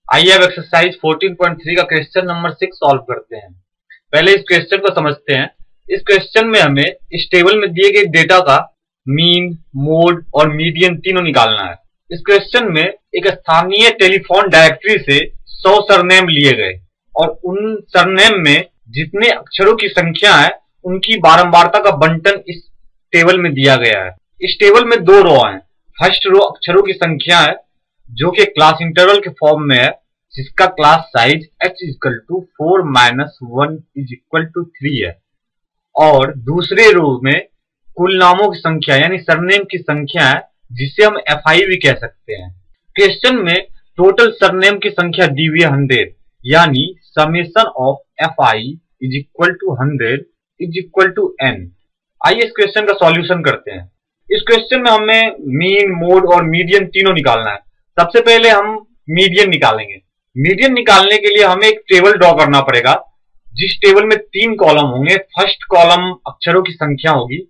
आइए अब एक्सरसाइज 14.3 का क्वेश्चन नंबर 6 सॉल्व करते हैं। पहले इस क्वेश्चन को समझते हैं। इस क्वेश्चन में हमें इस टेबल में दिए गए डेटा का मीन, मोड और मीडियन तीनों निकालना है। इस क्वेश्चन में एक स्थानीय टेलीफोन डायरेक्टरी से 100 सरनेम लिए गए और उन सरनेम में जितने अक्षरों की संख्या है उनकी बारंबारता का बंटन इस टेबल में दिया गया है। इस टेबल में दो रो हैं। फर्स्ट रो अक्षरों की संख्या है जो कि क्लास इंटरवल के फॉर्म में है, जिसका क्लास साइज h = 4 - 1 = 3 है। और दूसरे रो में कुल नामों की संख्या यानी सरनेम की संख्या है, जिसे हम FI भी कह सकते हैं। क्वेश्चन में टोटल सरनेम की संख्या दी हुई है 100, यानी समेशन ऑफ FI = 100 = n। आइए इस क्वेश्चन का सॉल्यूशन करते हैं। इस क्वेश्चन में हमें मीन, मोड और मीडियन तीनों निकालना है। सबसे पहले हम मीडियन निकालेंगे। मीडियन निकालने के लिए हमें एक टेबल ड्रॉ करना पड़ेगा, जिस टेबल में 3 कॉलम होंगे। फर्स्ट कॉलम अक्षरों की संख्या होगी,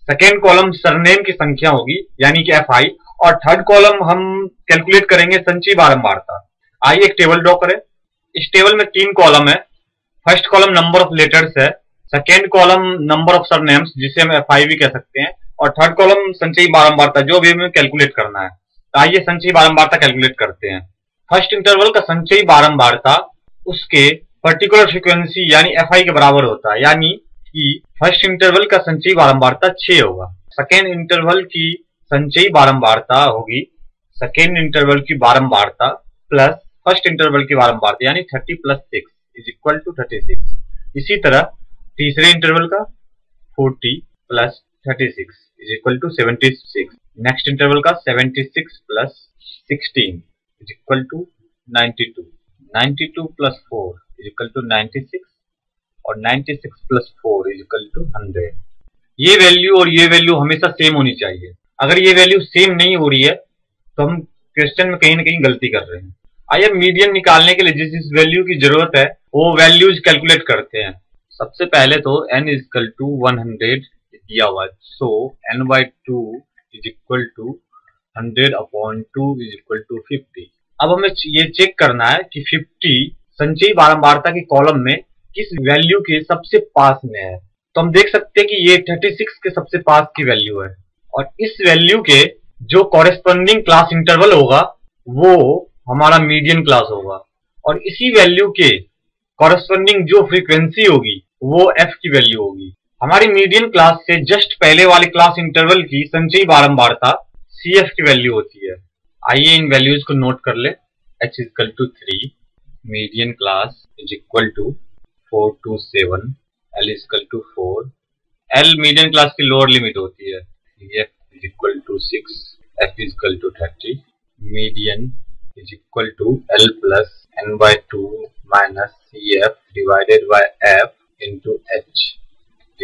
सेकेंड कॉलम सरनेम की संख्या होगी यानी कि FI, और थर्ड कॉलम हम कैलकुलेट करेंगे संचयी बारंबारता। आइए एक टेबल ड्रॉ करें। इस टेबल में 3 कॉलम है। First column number of letters है, second column number of surnames जिसे हम FI भी कह सकते हैं, और थर्ड कॉलम संचयी बारंबारता जो भी हमें कैलकुलेट करना है। तो आइए संचयी बारंबारता कैलकुलेट करते हैं। फर्स्ट इंटरवल का संचयी बारंबारता उसके पर्टिकुलर फ्रीक्वेंसी यानी FI के बराबर होता है, यानी कि फर्स्ट इंटरवल का संचयी बारंबारता 6 होगा। सेकेंड इंटरवल की संचयी बारंबारता होगी सेकेंड इंटरवल की बारंबारता प्लस फर्स्ट इंटरवल की बारंबारता, यानी 30 + 6 = 36। इसी तरह तीसरे इंटरवल का 40 + 36 = 76। नेक्स्ट इंटरवल का 76 + 16 = 92। 92 + 4 = 96 और 96 + 4 = 100। ये वैल्यू और ये वैल्यू हमेशा सेम होनी चाहिए। अगर ये वैल्यू सेम नहीं हो रही है तो हम क्वेश्चन में कहीं ना कहीं गलती कर रहे हैं। आइए मीडियन निकालने के लिए जिस वैल्यू की जरूरत है वो वैल्यूज कैलकुलेट करते हैं। सबसे पहले तो n = 100 दिया हुआ है, सो n/2 = 100/2 = 50। अब हमें ये चेक करना है कि 50 संचयी बारंबारता के कॉलम में किस वैल्यू के सबसे पास में है। तो हम देख सकते हैं कि ये 36 के सबसे पास की वैल्यू है, और इस वैल्यू के जो कॉरेस्पॉन्डिंग क्लास इंटरवल होगा वो हमारा मीडियन क्लास होगा, और इसी वैल्यू के कॉरेस्पॉन्डिंग जो फ्रीक्वेंसी होगी वो f की वैल्यू होगी। हमारी मीडियन क्लास से जस्ट पहले वाले क्लास इंटरवल की संचयी बारंबारता CF की वैल्यू होती है। आइए इन वैल्यूज को नोट कर ले। h = 3, median class = 4 to 7, L = 4। L median class की लोअर लिमिट होती है। F = 6, F = 30। Median = L + n/2 - CF / F into H =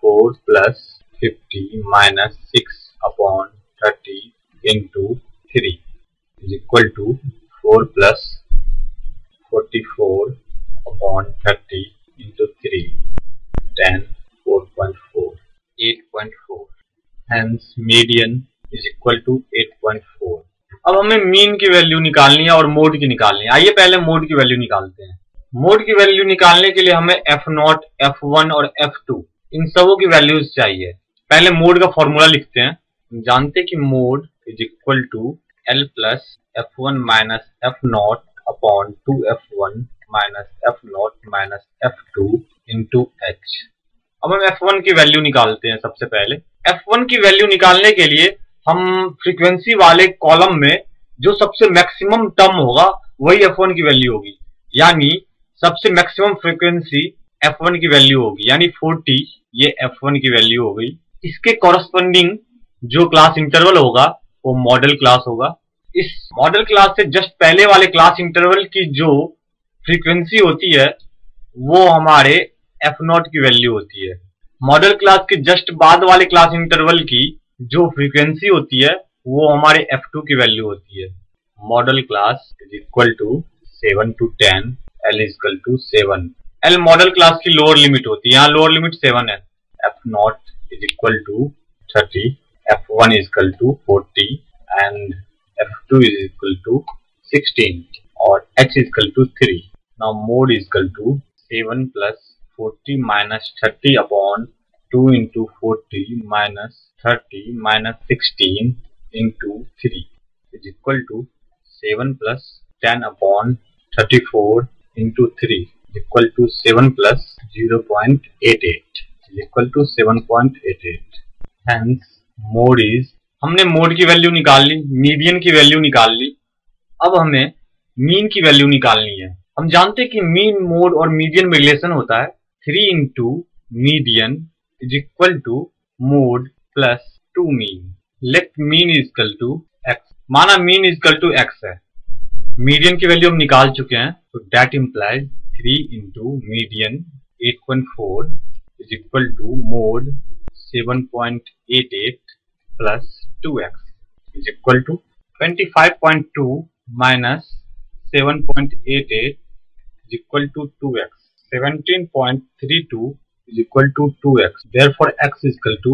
4 + 50 - 6/30 into 3 = 4 + 44/30 into 3, 10, 4.4, 8.4। Hence median = 8.4। अब हमें मीन की वैल्यू निकालनी है और मोड की निकालनी है। आइए पहले मोड की वैल्यू निकालते हैं। मोड की वैल्यू निकालने के लिए हमें F0, F1 और F2 इन सबों की वैल्यूज चाहिए। पहले मोड का फॉर्मूला लिखते हैं। जानते हैं कि mode = L + F1 - F0 2F1 - F0 - F2 into H। अब हम F1 की वैल्यू निकालते हैं। सबसे पहले F1 की वैल्यू निकालने के लिए हम फ्रीक्वेंसी वाले कॉलम में जो सबसे मैक्सिमम टर्म होगा वही F1 की वैल्यू होगी, यानी सबसे मैक्सिमम फ्रीक्वेंसी F1 की वैल्यू होगी, यानी 40 ये F1 की वैल्यू हो गई। इसके कॉरेस्पॉन्डिंग जो क्लास इंटरवल होगा वो मॉडल क्लास होगा। इस मॉडल क्लास से जस्ट पहले वाले क्लास इंटरवल की जो फ्रीक्वेंसी होती है वो हमारे F0 की वैल्यू होती है। मॉडल क्लास के जस्ट बाद वाले क्लास इंटरवल की जो फ्रीक्वेंसी होती है वो हमारे F2 की वैल्यू होती है। Model class = 7 to 10, L = 7। L model class की लोअर लिमिट होती है, यहाँ लोअर लिमिट 7 है। F0 = 30, F1 = 40 and F2 = 16। or h is equal to 3. Now mode is equal to 7 plus 40 minus 30 upon 2 into 40 minus 30 minus 16 into 3 is equal to 7 plus 10 upon 34 into 3 is equal to 7 plus 0.88 is equal to 7.88. Hence mode is, हमने mode की value निकाल ली, median की value निकाल ली, अब हमें mean की value निकालनी है। हम जानते हैं कि मीन, मोड और मीडियन में रिलेशन होता है 3 into median is equal to mode plus 2 mean. Let mean is equal to x, माना mean is equal to x है, मीडियन की वैल्यू हम निकाल चुके हैं, तो that implies 3 into median 8.4 is equal to mode 7.88 plus 2x is equal to 25.2 minus 7.88 is equal to 2x. 17.32 is equal to 2x. Therefore, x is equal to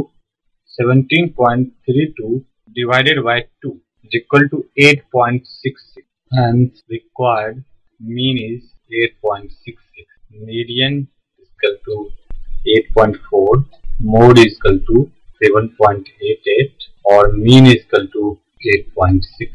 17.32 divided by 2 is equal to 8.66. Hence, required mean is 8.66. Median is equal to 8.4. Mode is equal to 7.88 और mean is equal to 8.6।